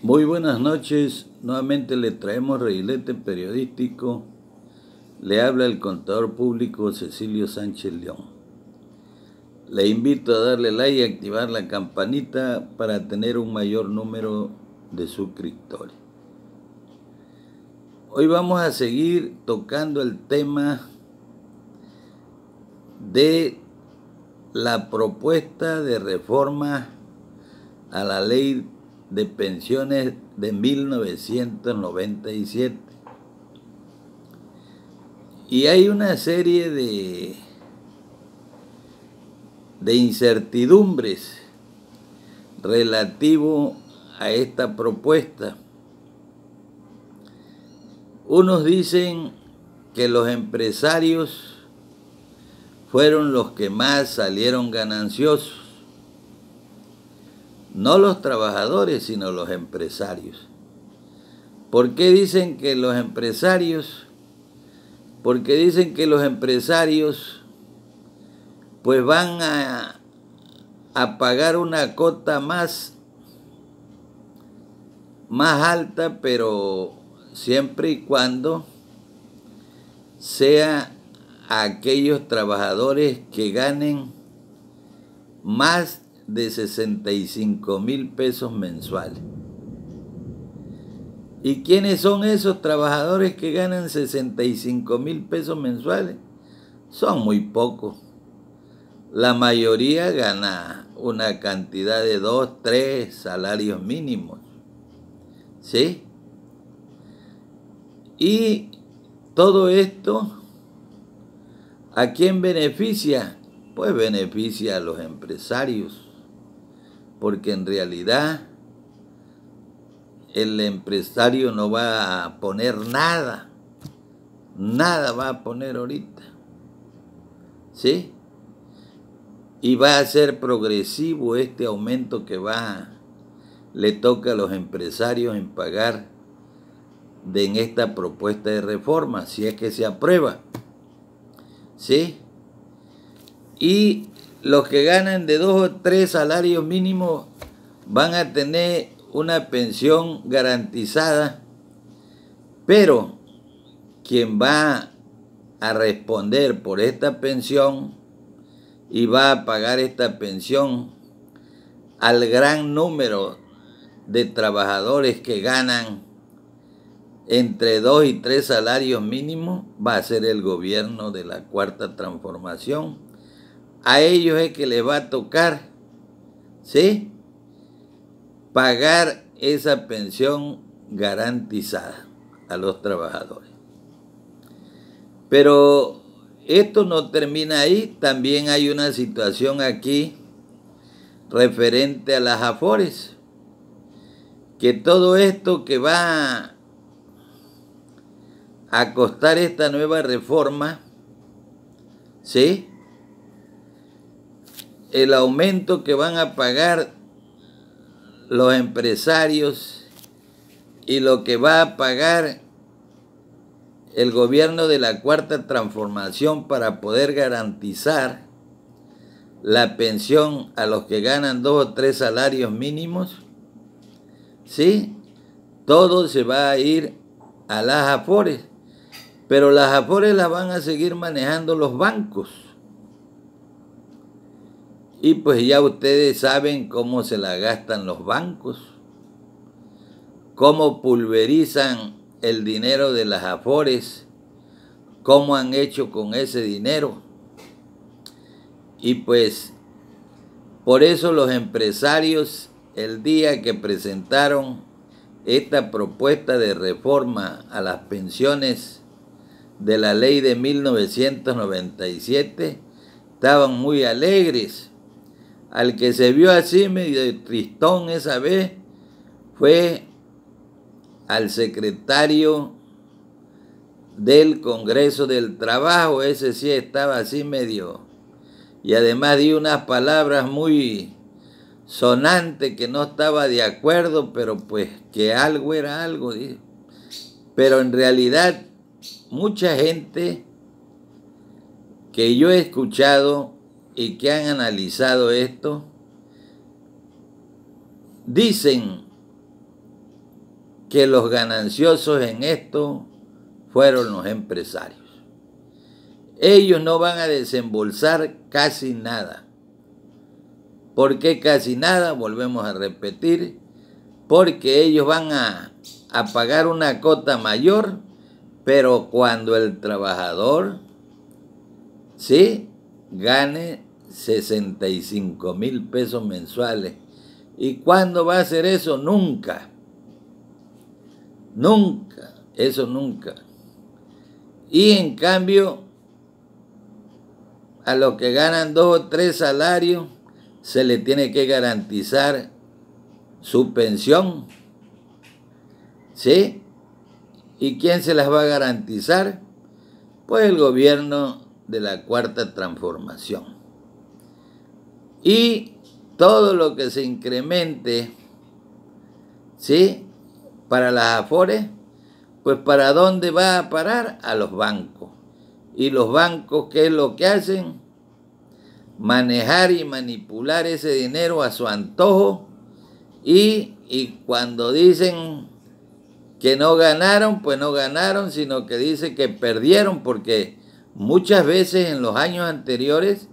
Muy buenas noches, nuevamente le traemos Reguilete Periodístico. Le habla el contador público Cecilio Sánchez León. Le invito a darle like y activar la campanita para tener un mayor número de suscriptores. Hoy vamos a seguir tocando el tema de la propuesta de reforma a la ley de pensiones de 1997. Y hay una serie de incertidumbres relativo a esta propuesta. Unos dicen que los empresarios fueron los que más salieron gananciosos. No los trabajadores, sino los empresarios. ¿Por qué dicen que los empresarios? Porque dicen que los empresarios pues van a pagar una cota más alta, pero siempre y cuando sea a aquellos trabajadores que ganen más de 65,000 pesos mensuales. ¿Y quiénes son esos trabajadores que ganan 65,000 pesos mensuales? Son muy pocos. La mayoría gana una cantidad de 2, 3 salarios mínimos. ¿Sí? Y todo esto, ¿a quién beneficia? Pues beneficia a los empresarios, porque en realidad el empresario no va a poner nada va a poner ahorita, ¿sí? Y va a ser progresivo este aumento que le toca a los empresarios en pagar en esta propuesta de reforma, si es que se aprueba, ¿sí? Y los que ganan de 2 o 3 salarios mínimos van a tener una pensión garantizada, pero quien va a responder por esta pensión y va a pagar esta pensión al gran número de trabajadores que ganan entre 2 y 3 salarios mínimos va a ser el gobierno de la Cuarta Transformación. A ellos es que les va a tocar, ¿sí?, pagar esa pensión garantizada a los trabajadores. Pero esto no termina ahí, también hay una situación aquí referente a las AFORES, que todo esto que va a costar esta nueva reforma, ¿sí?, el aumento que van a pagar los empresarios y lo que va a pagar el gobierno de la Cuarta Transformación para poder garantizar la pensión a los que ganan 2 o 3 salarios mínimos, ¿sí?, todo se va a ir a las AFORES, pero las AFORES las van a seguir manejando los bancos. Y pues ya ustedes saben cómo se la gastan los bancos, cómo pulverizan el dinero de las AFORES, cómo han hecho con ese dinero. Y pues por eso los empresarios, el día que presentaron esta propuesta de reforma a las pensiones de la ley de 1997, estaban muy alegres. Al que se vio así medio tristón esa vez fue al secretario del Congreso del Trabajo. Ese sí estaba así medio, y además dio unas palabras muy sonantes que no estaba de acuerdo, pero pues que algo era algo, dijo. Pero en realidad mucha gente que yo he escuchado y que han analizado esto, dicen que los gananciosos en esto fueron los empresarios. Ellos no van a desembolsar casi nada. ¿Por qué casi nada? Volvemos a repetir. Porque ellos van a pagar una cota mayor, pero cuando el trabajador, ¿sí?, gane 65,000 pesos mensuales. ¿Y cuándo va a hacer eso? Nunca. Nunca. Eso nunca. Y en cambio, a los que ganan 2 o 3 salarios, se les tiene que garantizar su pensión. ¿Sí? ¿Y quién se las va a garantizar? Pues el gobierno de la Cuarta Transformación. Y todo lo que se incremente, ¿sí?, para las AFORES, pues ¿para dónde va a parar? A los bancos. Y los bancos, ¿qué es lo que hacen? Manejar y manipular ese dinero a su antojo. Y cuando dicen que no ganaron, pues no ganaron, sino que dicen que perdieron, porque muchas veces en los años anteriores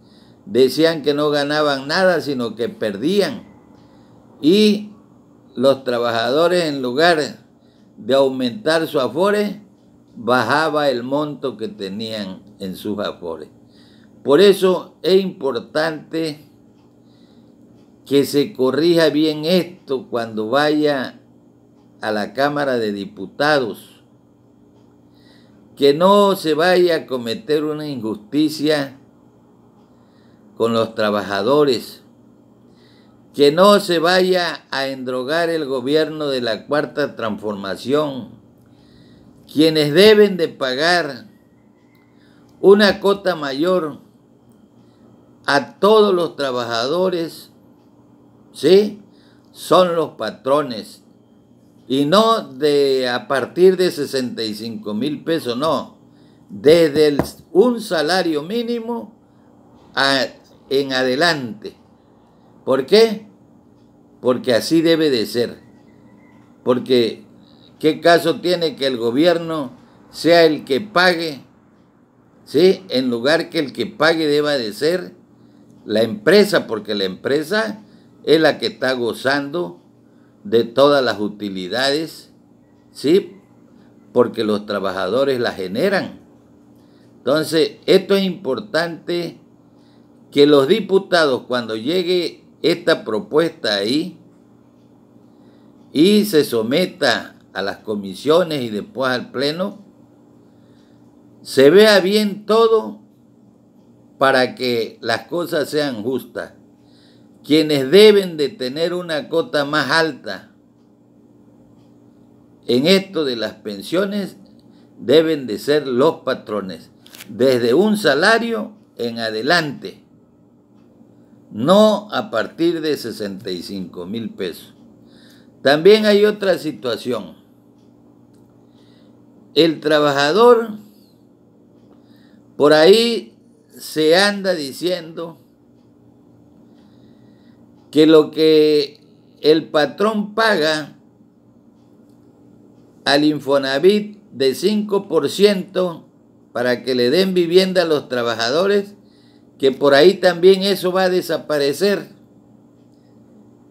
decían que no ganaban nada, sino que perdían. Y los trabajadores, en lugar de aumentar su afore, bajaba el monto que tenían en sus afores. Por eso es importante que se corrija bien esto cuando vaya a la Cámara de Diputados, que no se vaya a cometer una injusticia con los trabajadores, que no se vaya a endrogar el gobierno de la Cuarta Transformación, quienes deben de pagar una cota mayor a todos los trabajadores, ¿sí?, son los patrones, y no a partir de 65,000 pesos, no, desde un salario mínimo en adelante. ¿Por qué? Porque así debe de ser. Porque ¿qué caso tiene que el gobierno sea el que pague? ¿Sí? En lugar que el que pague deba de ser la empresa, porque la empresa es la que está gozando de todas las utilidades, ¿sí?, porque los trabajadores las generan. Entonces, esto es importante, que los diputados, cuando llegue esta propuesta ahí y se someta a las comisiones y después al pleno, se vea bien todo para que las cosas sean justas. Quienes deben de tener una cota más alta en esto de las pensiones deben de ser los patrones, desde un salario en adelante, no a partir de 65,000 pesos. También hay otra situación. El trabajador, por ahí se anda diciendo que lo que el patrón paga al Infonavit de 5% para que le den vivienda a los trabajadores, que por ahí también eso va a desaparecer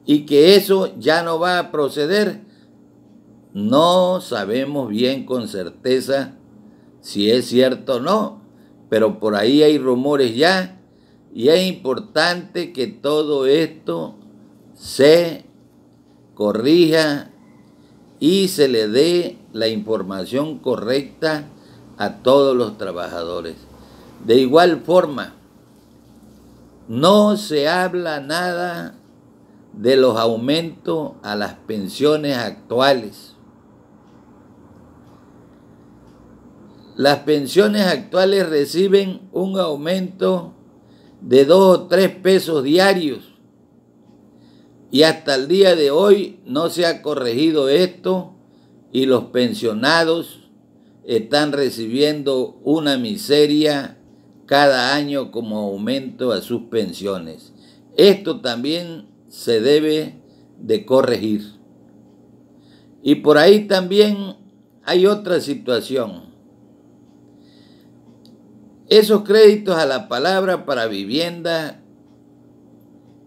y que eso ya no va a proceder. No sabemos bien con certeza si es cierto o no, pero por ahí hay rumores ya, y es importante que todo esto se corrija y se le dé la información correcta a todos los trabajadores. De igual forma, no se habla nada de los aumentos a las pensiones actuales. Las pensiones actuales reciben un aumento de 2 o 3 pesos diarios y hasta el día de hoy no se ha corregido esto y los pensionados están recibiendo una miseria cada año como aumento a sus pensiones. Esto también se debe de corregir. Y por ahí también hay otra situación. Esos créditos a la palabra para vivienda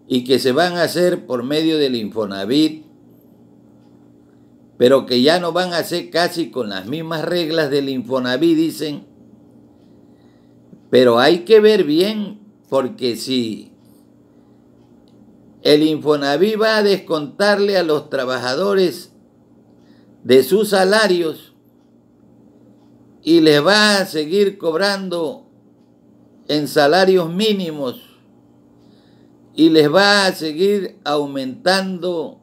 y que se van a hacer por medio del Infonavit, pero que ya no van a ser casi con las mismas reglas del Infonavit, dicen. Pero hay que ver bien, porque si el Infonavit va a descontarle a los trabajadores de sus salarios y les va a seguir cobrando en salarios mínimos y les va a seguir aumentando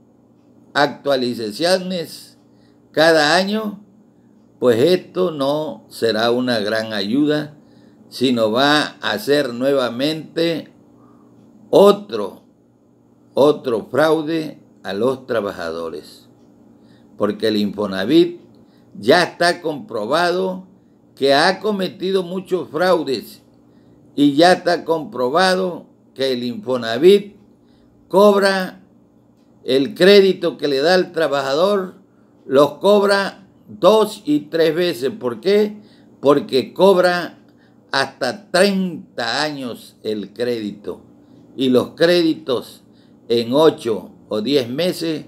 actualizaciones cada año, pues esto no será una gran ayuda, sino va a hacer nuevamente otro fraude a los trabajadores. Porque el Infonavit ya está comprobado que ha cometido muchos fraudes y ya está comprobado que el Infonavit cobra el crédito que le da al trabajador, los cobra 2 y 3 veces. ¿Por qué? Porque cobra hasta 30 años el crédito. Y los créditos en 8 o 10 meses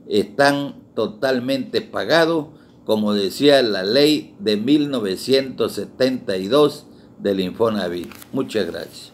están totalmente pagados, como decía la ley de 1972 del Infonavit. Muchas gracias.